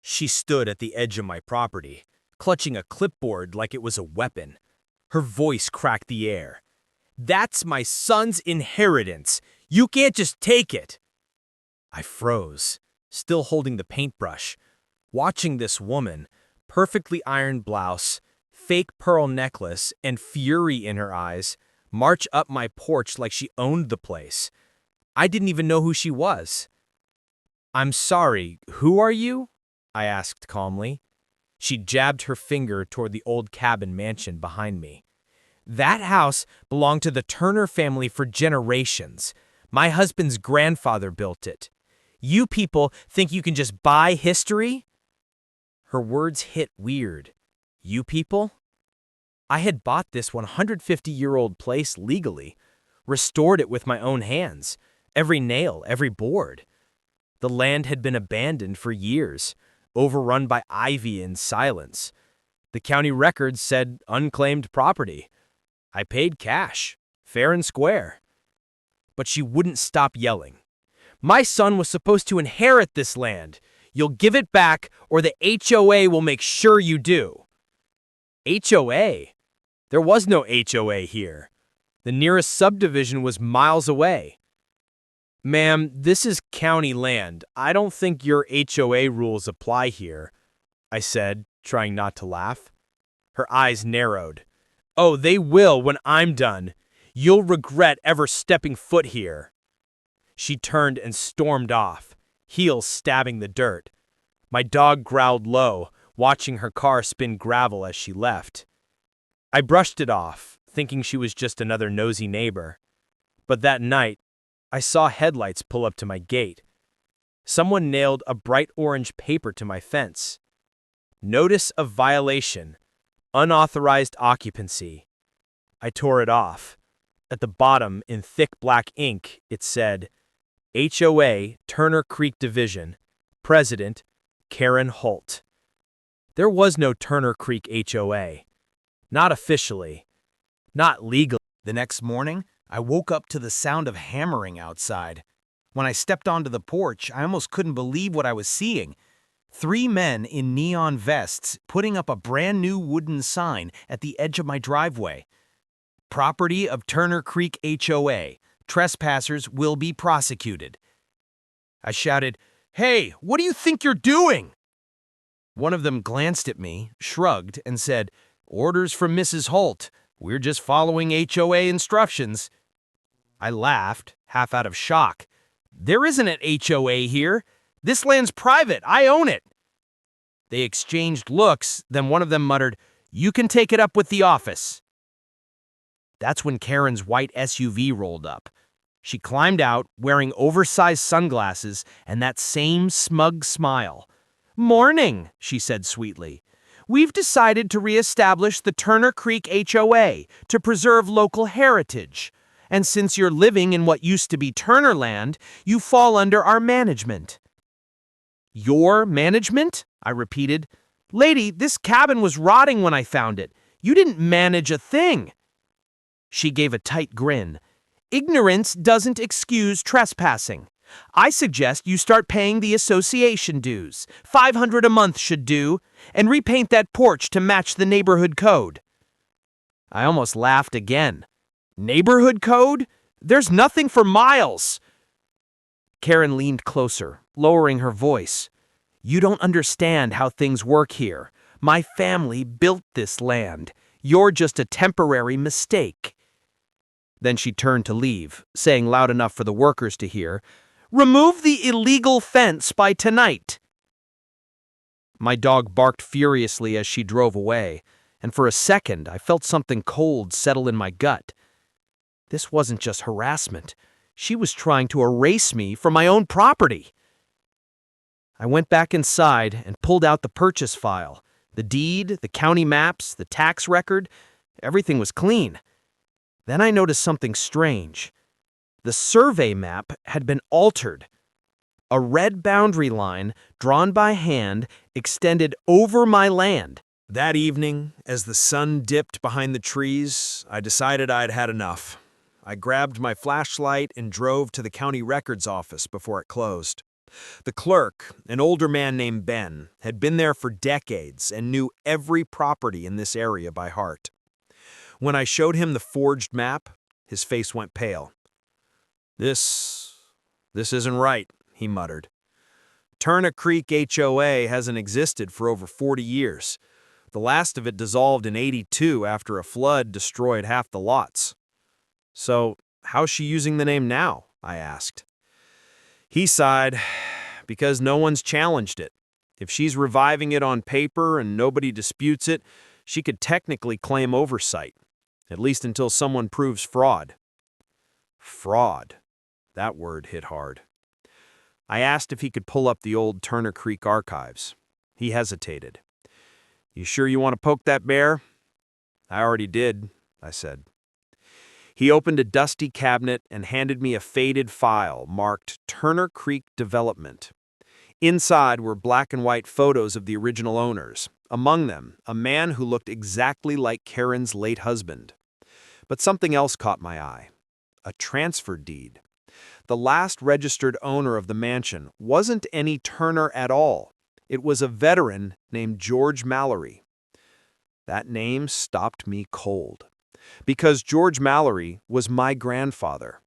She stood at the edge of my property, clutching a clipboard like it was a weapon. Her voice cracked the air. "That's my son's inheritance. You can't just take it." I froze, still holding the paintbrush, watching this woman, perfectly ironed blouse, fake pearl necklace, and fury in her eyes, march up my porch like she owned the place. I didn't even know who she was. "I'm sorry, who are you?" I asked calmly. She jabbed her finger toward the old cabin mansion behind me. "That house belonged to the Turner family for generations. My husband's grandfather built it. You people think you can just buy history?" Her words hit weird. You people? I had bought this 150-year-old place legally, restored it with my own hands, every nail, every board. The land had been abandoned for years, overrun by ivy and silence. The county records said unclaimed property. I paid cash, fair and square. But she wouldn't stop yelling. "My son was supposed to inherit this land. You'll give it back, or the HOA will make sure you do." HOA? There was no HOA here. The nearest subdivision was miles away. "Ma'am, this is county land. I don't think your HOA rules apply here," I said, trying not to laugh. Her eyes narrowed. "Oh, they will when I'm done. You'll regret ever stepping foot here." She turned and stormed off, heels stabbing the dirt. My dog growled low, watching her car spin gravel as she left. I brushed it off, thinking she was just another nosy neighbor. But that night, I saw headlights pull up to my gate. Someone nailed a bright orange paper to my fence. Notice of violation. Unauthorized occupancy. I tore it off. At the bottom, in thick black ink, it said, HOA Turner Creek Division, President, Karen Holt. There was no Turner Creek HOA. Not officially. Not legally. The next morning, I woke up to the sound of hammering outside. When I stepped onto the porch, I almost couldn't believe what I was seeing. 3 men in neon vests putting up a brand new wooden sign at the edge of my driveway. Property of Turner Creek HOA. Trespassers will be prosecuted. I shouted, "Hey, what do you think you're doing?" One of them glanced at me, shrugged, and said, "Orders from Mrs. Holt. We're just following HOA instructions." I laughed, half out of shock. "There isn't an HOA here. This land's private. I own it." They exchanged looks, then one of them muttered, "You can take it up with the office." That's when Karen's white SUV rolled up. She climbed out, wearing oversized sunglasses and that same smug smile. "Morning," she said sweetly. "We've decided to reestablish the Turner Creek HOA to preserve local heritage. And since you're living in what used to be Turner land, you fall under our management." "Your management?" I repeated. "Lady, this cabin was rotting when I found it. You didn't manage a thing." She gave a tight grin. "Ignorance doesn't excuse trespassing. I suggest you start paying the association dues. $500 a month should do, and repaint that porch to match the neighborhood code." I almost laughed again. "Neighborhood code? There's nothing for miles." Karen leaned closer, lowering her voice. "You don't understand how things work here. My family built this land. You're just a temporary mistake." Then she turned to leave, saying loud enough for the workers to hear, "Remove the illegal fence by tonight." My dog barked furiously as she drove away, and for a second I felt something cold settle in my gut. This wasn't just harassment. She was trying to erase me from my own property. I went back inside and pulled out the purchase file. The deed, the county maps, the tax record, everything was clean. Then I noticed something strange. The survey map had been altered. A red boundary line, drawn by hand, extended over my land. That evening, as the sun dipped behind the trees, I decided I'd had enough. I grabbed my flashlight and drove to the county records office before it closed. The clerk, an older man named Ben, had been there for decades and knew every property in this area by heart. When I showed him the forged map, his face went pale. This isn't right," he muttered. "Turner Creek HOA hasn't existed for over 40 years. The last of it dissolved in '82 after a flood destroyed half the lots." "So, how's she using the name now?" I asked. He sighed, "Because no one's challenged it. If she's reviving it on paper and nobody disputes it, she could technically claim oversight, at least until someone proves fraud." Fraud. That word hit hard. I asked if he could pull up the old Turner Creek archives. He hesitated. "You sure you want to poke that bear?" "I already did," I said. He opened a dusty cabinet and handed me a faded file marked Turner Creek Development. Inside were black and white photos of the original owners, among them a man who looked exactly like Karen's late husband. But something else caught my eye. A transfer deed. The last registered owner of the mansion wasn't any Turner at all. It was a veteran named George Mallory. That name stopped me cold, because George Mallory was my grandfather.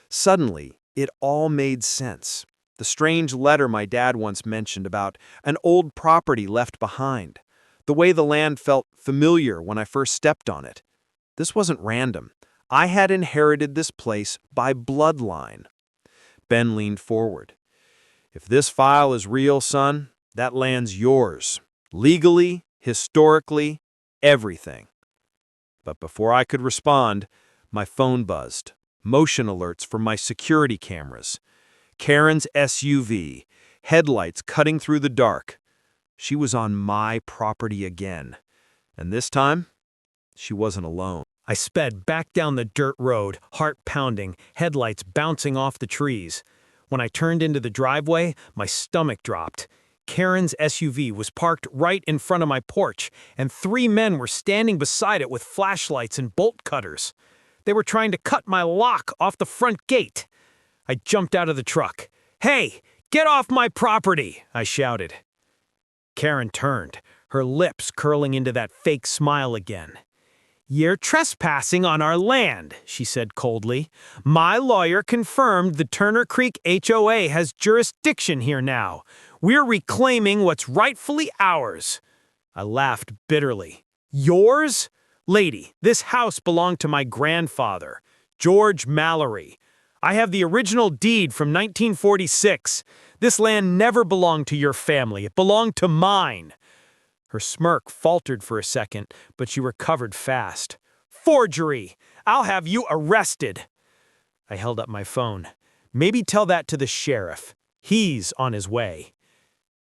Suddenly, it all made sense. The strange letter my dad once mentioned about an old property left behind. The way the land felt familiar when I first stepped on it. This wasn't random. I had inherited this place by bloodline. Ben leaned forward. "If this file is real, son, that land's yours. Legally, historically, everything." But before I could respond, my phone buzzed. Motion alerts from my security cameras. Karen's SUV, headlights cutting through the dark. She was on my property again. And this time, she wasn't alone. I sped back down the dirt road, heart pounding, headlights bouncing off the trees. When I turned into the driveway, my stomach dropped. Karen's SUV was parked right in front of my porch, and 3 men were standing beside it with flashlights and bolt cutters. They were trying to cut my lock off the front gate. I jumped out of the truck. "Hey, get off my property!" I shouted. Karen turned, her lips curling into that fake smile again. "You're trespassing on our land," she said coldly. "My lawyer confirmed the Turner Creek HOA has jurisdiction here now. We're reclaiming what's rightfully ours." I laughed bitterly. "Yours? Lady, this house belonged to my grandfather, George Mallory. I have the original deed from 1946. This land never belonged to your family. It belonged to mine." Her smirk faltered for a second, but she recovered fast. "Forgery! I'll have you arrested." I held up my phone. "Maybe tell that to the sheriff. He's on his way."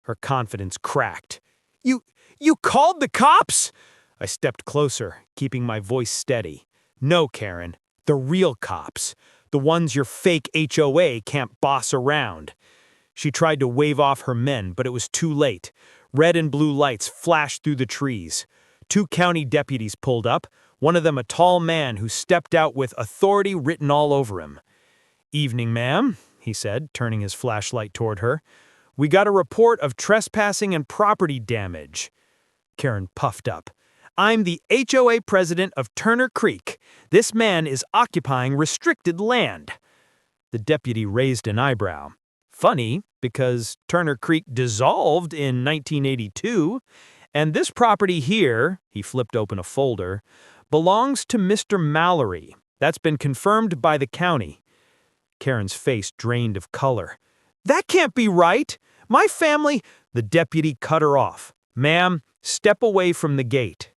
Her confidence cracked. You called the cops?" I stepped closer, keeping my voice steady. "No, Karen. The real cops. The ones your fake HOA can't boss around." She tried to wave off her men, but it was too late. Red and blue lights flashed through the trees. 2 county deputies pulled up, one of them a tall man who stepped out with authority written all over him. "Evening, ma'am," he said, turning his flashlight toward her. "We got a report of trespassing and property damage." Karen puffed up. "I'm the HOA president of Turner Creek. This man is occupying restricted land." The deputy raised an eyebrow. "Funny, because Turner Creek dissolved in 1982, and this property here," he flipped open a folder, "belongs to Mr. Mallory. That's been confirmed by the county." Karen's face drained of color. "That can't be right! My family—" The deputy cut her off. "Ma'am, step away from the gate."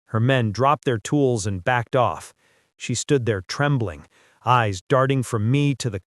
Her men dropped their tools and backed off. She stood there trembling, eyes darting from me to the